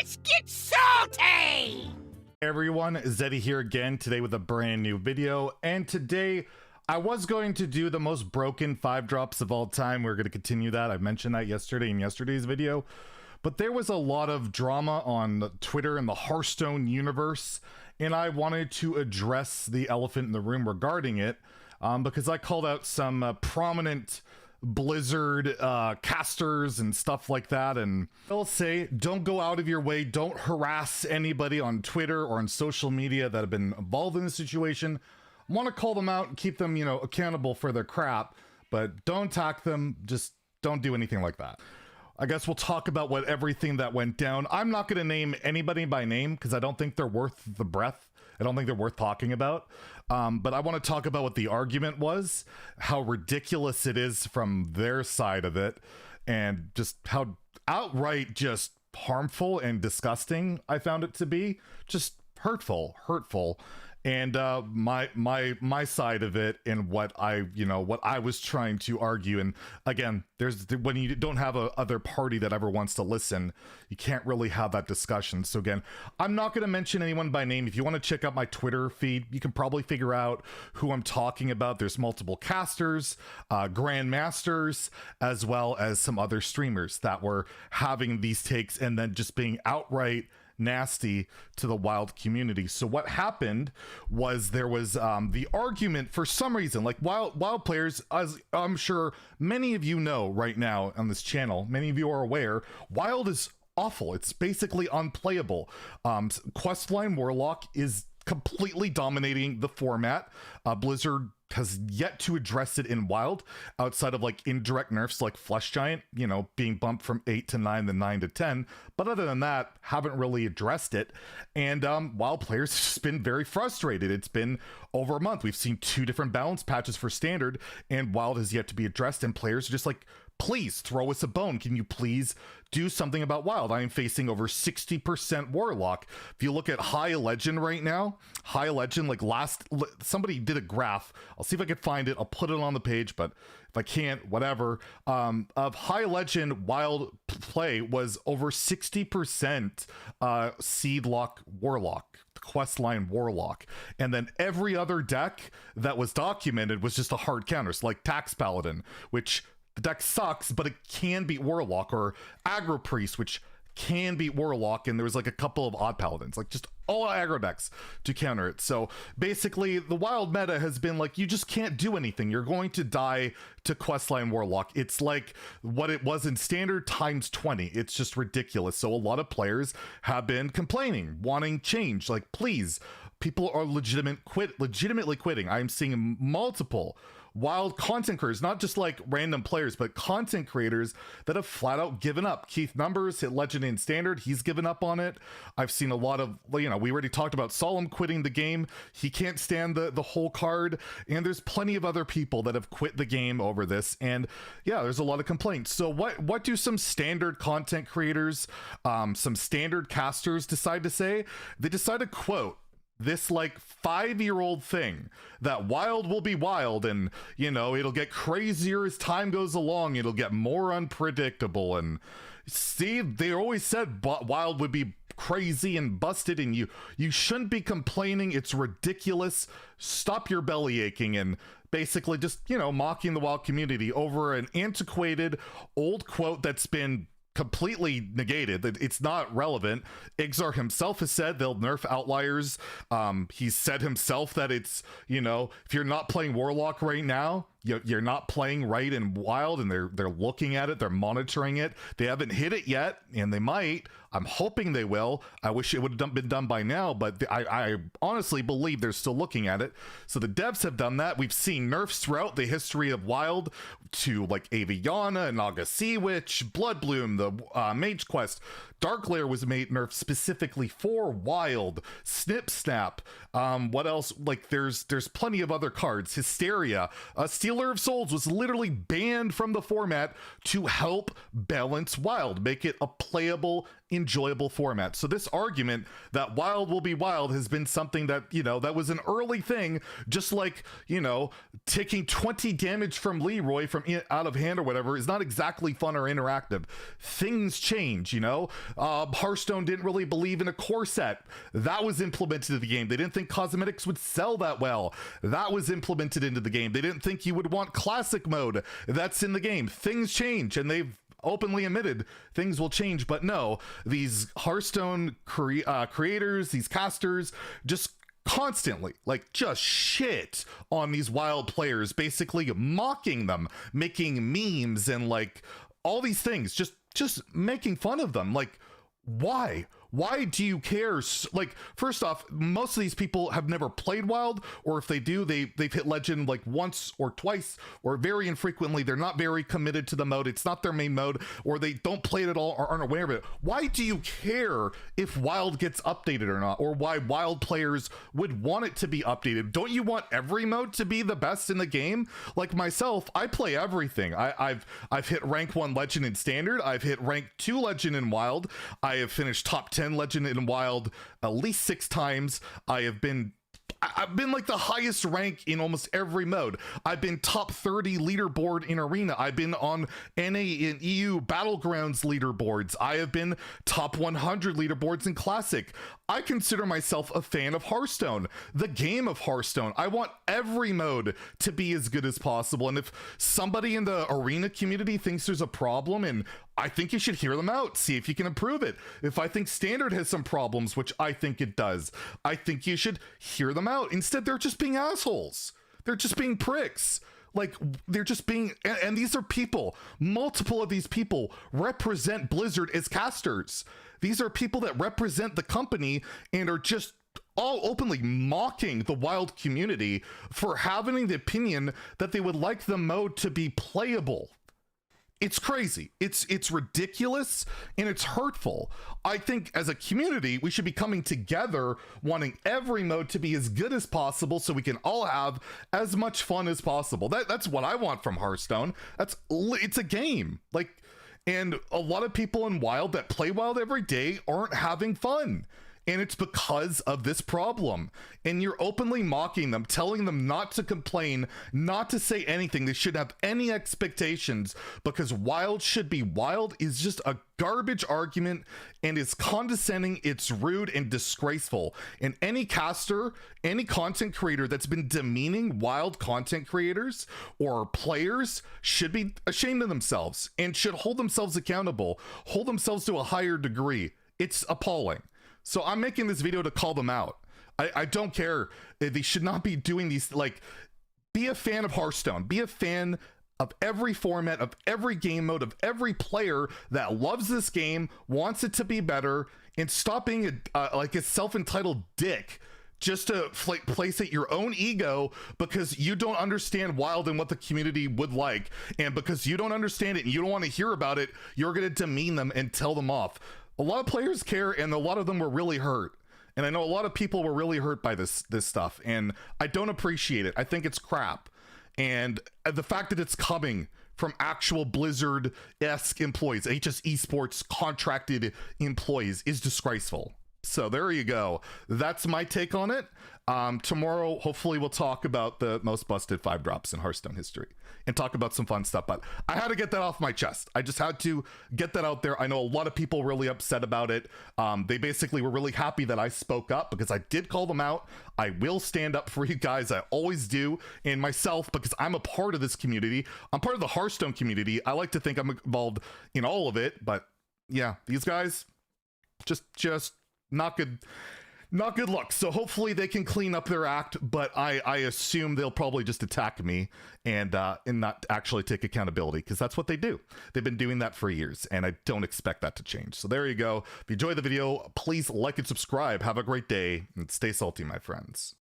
Let's get salty! Hey everyone, Zeddy here again today with a brand new video, and today I was going to do the most broken 5 drops of all time. We're going to continue that. I mentioned that yesterday in yesterday's video, but there was a lot of drama on Twitter in the Hearthstone universe, and I wanted to address the elephant in the room regarding it, because I called out some prominent Blizzard casters and stuff like that, and I'll say don't go out of your way, don't harass anybody on Twitter or on social media that have been involved in the situation. I want to call them out and keep them, accountable for their crap, but don't attack them. Just don't do anything like that. I guess we'll talk about everything that went down. I'm not going to name anybody by name because I don't think they're worth the breath. I don't think they're worth talking about. But I want to talk about what the argument was, how ridiculous it is from their side of it, and just how outright just harmful and disgusting I found it to be. Just hurtful. And my side of it and what I was trying to argue. And again, when you don't have a other party that ever wants to listen, you can't really have that discussion. So again, I'm not going to mention anyone by name. If you want to check out my Twitter feed, you can probably figure out who I'm talking about. There's multiple casters, grandmasters, as well as some other streamers that were having these takes and then just being outright nasty to the wild community. So what happened was there was the argument for some reason, like wild players, as I'm sure many of you know right now on this channel, many of you are aware, wild is awful. It's basically unplayable. Questline Warlock is completely dominating the format. Blizzard has yet to address it in wild outside of like indirect nerfs like Flesh Giant, being bumped from 8 to 9 then 9 to 10, but other than that haven't really addressed it. And wild players have just been very frustrated. It's been over a month. We've seen 2 different balance patches for standard, and wild has yet to be addressed, and players are just like, please throw us a bone. Can you please do something about wild? I am facing over 60% warlock. If you look at high legend right now, high legend, like somebody did a graph. I'll see if I can find it. I'll put it on the page, but if I can't, whatever. Of high legend wild play was over 60% seed lock warlock, questline warlock, and then every other deck that was documented was just a hard counter. So like Tax Paladin, which the deck sucks, but it can beat Warlock, or Aggro Priest, which can beat Warlock, and there was like a couple of odd Paladins, like just all aggro decks to counter it. So basically, the wild meta has been like, you just can't do anything. You're going to die to Questline Warlock. It's like what it was in Standard times 20. It's just ridiculous. So a lot of players have been complaining, wanting change. Like, please, people are legitimately quitting. I'm seeing multiple wild content creators, not just like random players, but content creators that have flat out given up. Keith Numbers hit legend in standard. He's given up on it. I've seen a lot of, we already talked about Solemn quitting the game. He can't stand the whole card. And there's plenty of other people that have quit the game over this. And yeah, there's a lot of complaints. So what do some standard content creators, some standard casters decide to say? They decide to quote this like 5-year-old thing that wild will be wild, and it'll get crazier as time goes along. It'll get more unpredictable, and see, they always said wild would be crazy and busted, and you shouldn't be complaining. It's ridiculous. Stop your belly aching, and basically just mocking the wild community over an antiquated old quote that's been completely negated. It's not relevant. Ixar himself has said they'll nerf outliers. He's said himself that it's, if you're not playing Warlock right now, you're not playing right in wild, and they're looking at it, they're monitoring it. They haven't hit it yet, and they might. I'm hoping they will. I wish it would have been done by now, but I honestly believe they're still looking at it. So the devs have done that. We've seen nerfs throughout the history of wild to like Aviana, Naga Sea Witch, Bloodbloom, the Mage Quest. Darklair was made nerfed specifically for wild. Snip Snap. What else? Like there's plenty of other cards. Hysteria. Stealer of Souls was literally banned from the format to help balance wild, make it a playable enjoyable format. So this argument that wild will be wild has been something that, you know, that was an early thing, just like, you know, taking 20 damage from Leroy from out of hand or whatever is not exactly fun or interactive. Things change, you know. Hearthstone didn't really believe in a core set. That was implemented into the game. They didn't think cosmetics would sell that well. That was implemented into the game. They didn't think you would want classic mode. That's in the game. Things change, and they've openly admitted things will change. But no, these Hearthstone creators, these casters, just constantly like just shit on these wild players, basically mocking them, making memes and like all these things, just making fun of them. Like, why do you care? Like, first off, most of these people have never played wild, or if they do, they've hit legend like once or twice, or very infrequently. They're not very committed to the mode. It's not their main mode, or they don't play it at all or aren't aware of it. Why do you care if wild gets updated or not, or why wild players would want it to be updated? Don't you want every mode to be the best in the game? Like myself, I play everything. I've hit rank 1 legend in standard. I've hit rank 2 legend in wild. I have finished top 10 legend in wild at least 6 times. I've been like the highest rank in almost every mode. I've been top 30 leaderboard in arena. I've been on NA and EU battlegrounds leaderboards. I have been top 100 leaderboards in classic. I consider myself a fan of Hearthstone, the game of Hearthstone. I want every mode to be as good as possible. And if somebody in the arena community thinks there's a problem, and I think you should hear them out, see if you can improve it. If I think standard has some problems, which I think it does, I think you should hear them out. Instead, they're just being assholes. They're just being pricks. Like, they're just being, and these are people, multiple of these people represent Blizzard as casters. These are people that represent the company and are just all openly mocking the wild community for having the opinion that they would like the mode to be playable. It's crazy. It's ridiculous, and it's hurtful. I think as a community, we should be coming together, wanting every mode to be as good as possible so we can all have as much fun as possible. That's what I want from Hearthstone. It's a game. Like, and a lot of people in wild that play wild every day aren't having fun. And it's because of this problem. And you're openly mocking them, telling them not to complain, not to say anything. They shouldn't have any expectations, because wild should be wild is just a garbage argument, and it's condescending, it's rude and disgraceful. And any caster, any content creator that's been demeaning wild content creators or players should be ashamed of themselves and should hold themselves accountable, hold themselves to a higher degree. It's appalling. So I'm making this video to call them out. I don't care. They should not be doing these. Like, be a fan of Hearthstone. Be a fan of every format, of every game mode, of every player that loves this game, wants it to be better, and stop being like a self-entitled dick just to place at your own ego because you don't understand wild and what the community would like. And because you don't understand it and you don't want to hear about it, you're going to demean them and tell them off. A lot of players care, and a lot of them were really hurt. And I know a lot of people were really hurt by this stuff, and I don't appreciate it. I think it's crap. And the fact that it's coming from actual Blizzard-esque employees, HS Esports contracted employees, is disgraceful. So there you go. That's my take on it. Tomorrow, hopefully we'll talk about the most busted 5 drops in Hearthstone history and talk about some fun stuff, but I had to get that off my chest. I just had to get that out there. I know a lot of people really upset about it. They basically were really happy that I spoke up because I did call them out. I will stand up for you guys. I always do. And myself, because I'm a part of this community. I'm part of the Hearthstone community. I like to think I'm involved in all of it, but yeah, these guys just not good luck. So hopefully they can clean up their act, but I assume they'll probably just attack me and not actually take accountability, because that's what they do. They've been doing that for years, and I don't expect that to change. So there you go. If you enjoyed the video, please like and subscribe. Have a great day, and stay salty, my friends.